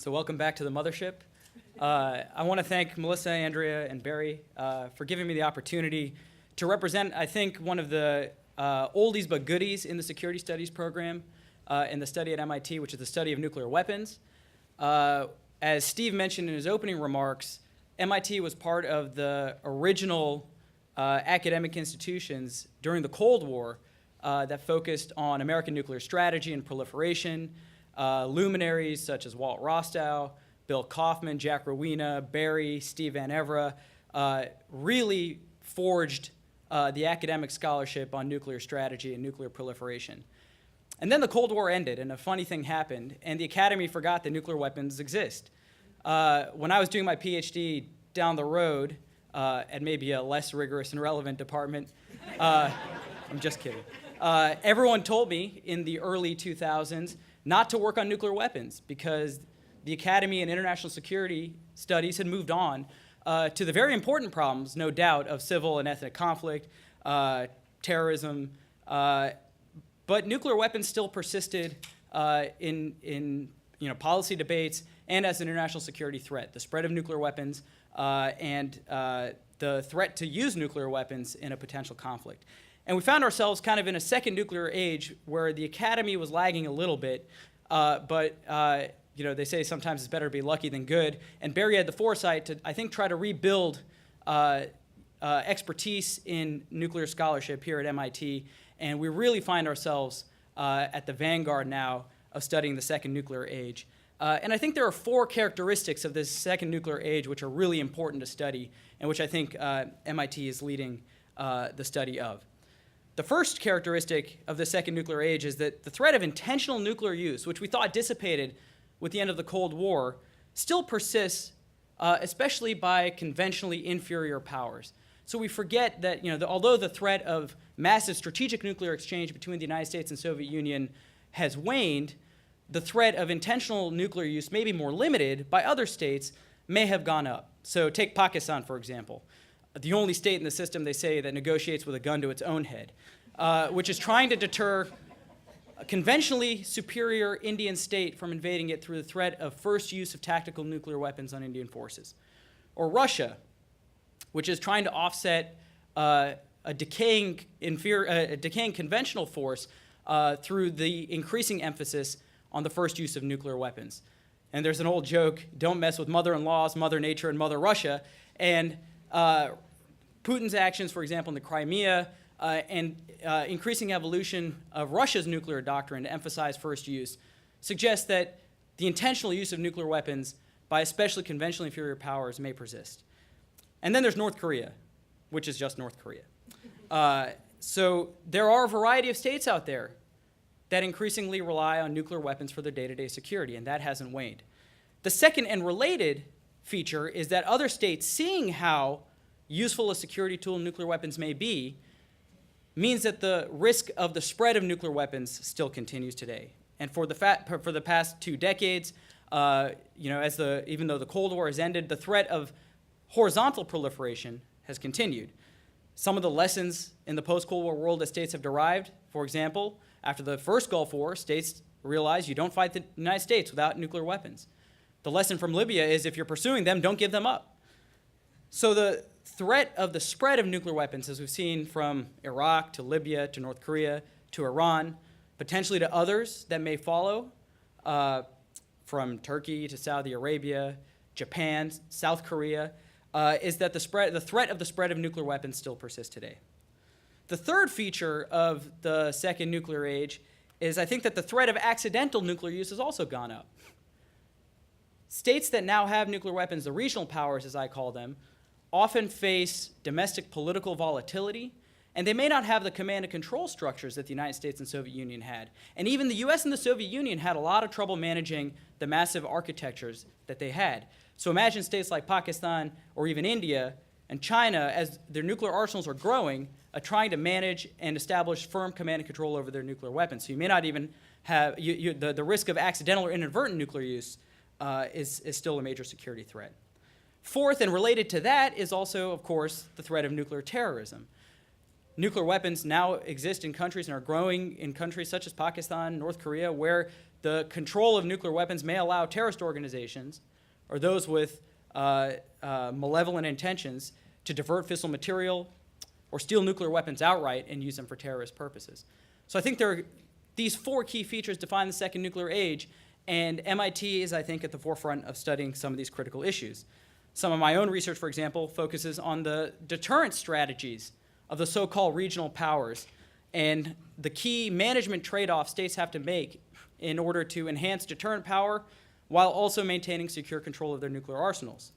So welcome back to the mothership. I want to thank Melissa, Andrea, and Barry for giving me the opportunity to represent, I think, one of the oldies but goodies in the security studies program in the study at MIT, which is the study of nuclear weapons. As Steve mentioned in his opening remarks, MIT was part of the original academic institutions during the Cold War that focused on American nuclear strategy and proliferation. Luminaries such as Walt Rostow, Bill Kaufman, Jack Rowena, Barry, Steve Van Evera really forged the academic scholarship on nuclear strategy and nuclear proliferation. And then the Cold War ended, and a funny thing happened, and the Academy forgot that nuclear weapons exist. When I was doing my PhD down the road at maybe a less rigorous and relevant department, I'm just kidding. Everyone told me in the early 2000s not to work on nuclear weapons because the Academy and international security studies had moved on to the very important problems, no doubt, of civil and ethnic conflict, terrorism, but nuclear weapons still persisted in policy debates and as an international security threat. The spread of nuclear weapons and the threat to use nuclear weapons in a potential conflict. And we found ourselves kind of in a second nuclear age where the Academy was lagging a little bit, but they say sometimes it's better to be lucky than good. And Barry had the foresight to, I think, try to rebuild expertise in nuclear scholarship here at MIT. And we really find ourselves at the vanguard now of studying the second nuclear age. And I think there are four characteristics of this second nuclear age which are really important to study and which I think MIT is leading the study of. The first characteristic of the second nuclear age is that the threat of intentional nuclear use, which we thought dissipated with the end of the Cold War, still persists, especially by conventionally inferior powers. So we forget that although the threat of massive strategic nuclear exchange between the United States and Soviet Union has waned, the threat of intentional nuclear use may be more limited by other states, may have gone up. So take Pakistan, for example. The only state in the system, they say, that negotiates with a gun to its own head, which is trying to deter a conventionally superior Indian state from invading it through the threat of first use of tactical nuclear weapons on Indian forces. Or Russia, which is trying to offset a decaying conventional force through the increasing emphasis on the first use of nuclear weapons. And there's an old joke, don't mess with mother-in-laws, Mother Nature, and Mother Russia. And Putin's actions, for example, in the Crimea, and increasing evolution of Russia's nuclear doctrine to emphasize first use suggests that the intentional use of nuclear weapons by especially conventionally inferior powers may persist. And then there's North Korea, which is just North Korea. So there are a variety of states out there that increasingly rely on nuclear weapons for their day-to-day security, and that hasn't waned. The second and related feature is that other states, seeing how useful a security tool nuclear weapons may be, means that the risk of the spread of nuclear weapons still continues today. And for the past 2 decades, even though the Cold War has ended, the threat of horizontal proliferation has continued. Some of the lessons in the post-Cold War world that states have derived, for example, after the first Gulf War, states realized you don't fight the United States without nuclear weapons. The lesson from Libya is if you're pursuing them, don't give them up. So the threat of the spread of nuclear weapons, as we've seen from Iraq to Libya to North Korea to Iran, potentially to others that may follow, from Turkey to Saudi Arabia, Japan, South Korea, is that the threat of the spread of nuclear weapons still persists today. The third feature of the second nuclear age is I think that the threat of accidental nuclear use has also gone up. States that now have nuclear weapons, the regional powers as I call them, often face domestic political volatility, and they may not have the command and control structures that the United States and Soviet Union had. And even the US and the Soviet Union had a lot of trouble managing the massive architectures that they had. So imagine states like Pakistan or even India and China, as their nuclear arsenals are growing, trying to manage and establish firm command and control over their nuclear weapons. So you may not even have, the risk of accidental or inadvertent nuclear use is still a major security threat. Fourth, and related to that, is also, of course, the threat of nuclear terrorism. Nuclear weapons now exist in countries and are growing in countries such as Pakistan, North Korea, where the control of nuclear weapons may allow terrorist organizations or those with malevolent intentions to divert fissile material or steal nuclear weapons outright and use them for terrorist purposes. So I think these four key features define the second nuclear age, and MIT is, I think, at the forefront of studying some of these critical issues. Some of my own research, for example, focuses on the deterrent strategies of the so-called regional powers and the key management trade-offs states have to make in order to enhance deterrent power while also maintaining secure control of their nuclear arsenals.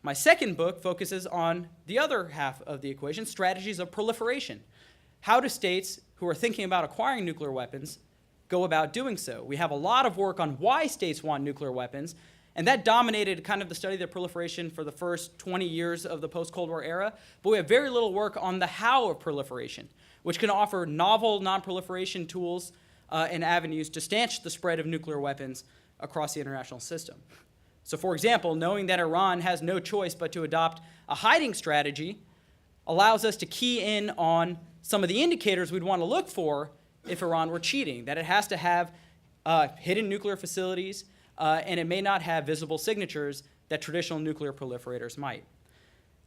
My second book focuses on the other half of the equation, strategies of proliferation. How do states who are thinking about acquiring nuclear weapons go about doing so? We have a lot of work on why states want nuclear weapons, and that dominated kind of the study of the proliferation for the first 20 years of the post-Cold War era, but we have very little work on the how of proliferation, which can offer novel non-proliferation tools and avenues to stanch the spread of nuclear weapons across the international system. So for example, knowing that Iran has no choice but to adopt a hiding strategy allows us to key in on some of the indicators we'd want to look for if Iran were cheating, that it has to have hidden nuclear facilities, and it may not have visible signatures that traditional nuclear proliferators might.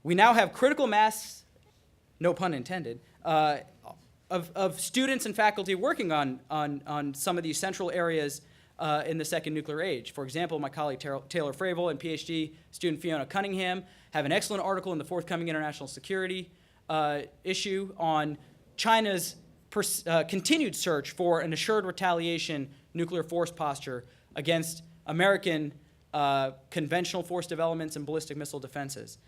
We now have critical mass, no pun intended, of students and faculty working on some of these central areas in the second nuclear age. For example, my colleague Taylor Fravel and PhD student Fiona Cunningham have an excellent article in the forthcoming international security issue on China's continued search for an assured retaliation nuclear force posture against American conventional force developments and ballistic missile defenses.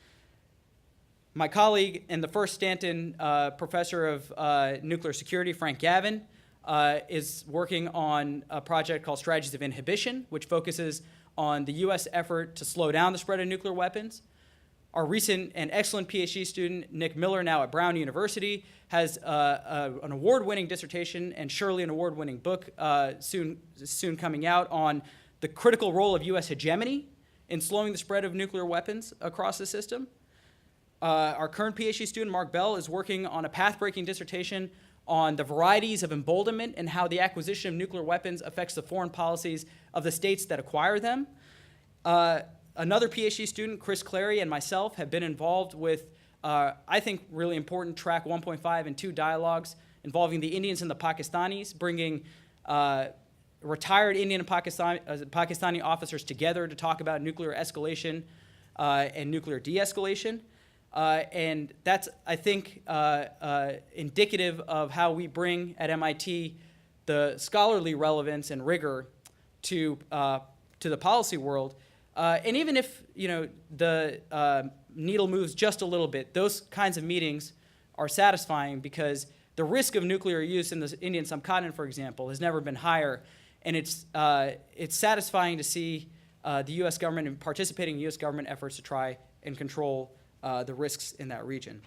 My colleague and the first Stanton professor of nuclear security, Frank Gavin, is working on a project called Strategies of Inhibition, which focuses on the U.S. effort to slow down the spread of nuclear weapons. Our recent and excellent PhD student, Nick Miller, now at Brown University, has an award-winning dissertation and surely an award-winning book soon coming out on the critical role of U.S. hegemony in slowing the spread of nuclear weapons across the system. Our current PhD student, Mark Bell, is working on a path-breaking dissertation on the varieties of emboldenment and how the acquisition of nuclear weapons affects the foreign policies of the states that acquire them. Another PhD student, Chris Clary, and myself have been involved with, I think, really important track 1.5 and 2 dialogues involving the Indians and the Pakistanis, bringing retired Indian and Pakistani officers together to talk about nuclear escalation and nuclear de-escalation. And that's, I think, indicative of how we bring at MIT the scholarly relevance and rigor to the policy world. And even if the needle moves just a little bit, those kinds of meetings are satisfying because the risk of nuclear use in the Indian subcontinent, for example, has never been higher. And it's satisfying to see the U.S. government and participating in U.S. government efforts to try and control the risks in that region.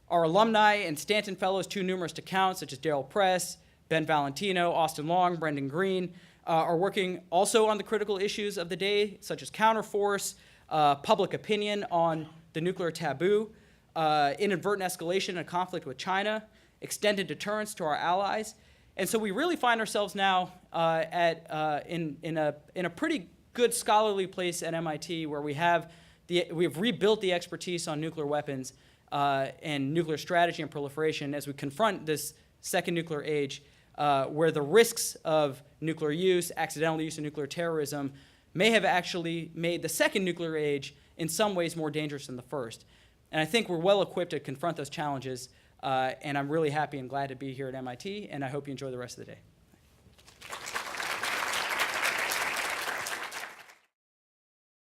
Our alumni and Stanton Fellows, too numerous to count, such as Darryl Press, Ben Valentino, Austin Long, Brendan Green, are working also on the critical issues of the day, such as counterforce, public opinion on the nuclear taboo, inadvertent escalation in a conflict with China, extended deterrence to our allies. And so we really find ourselves now in a pretty good scholarly place at MIT where we have rebuilt the expertise on nuclear weapons and nuclear strategy and proliferation as we confront this second nuclear age where the risks of nuclear use, accidental use of nuclear terrorism, may have actually made the second nuclear age in some ways more dangerous than the first. And I think we're well equipped to confront those challenges, and I'm really happy and glad to be here at MIT, and I hope you enjoy the rest of the day.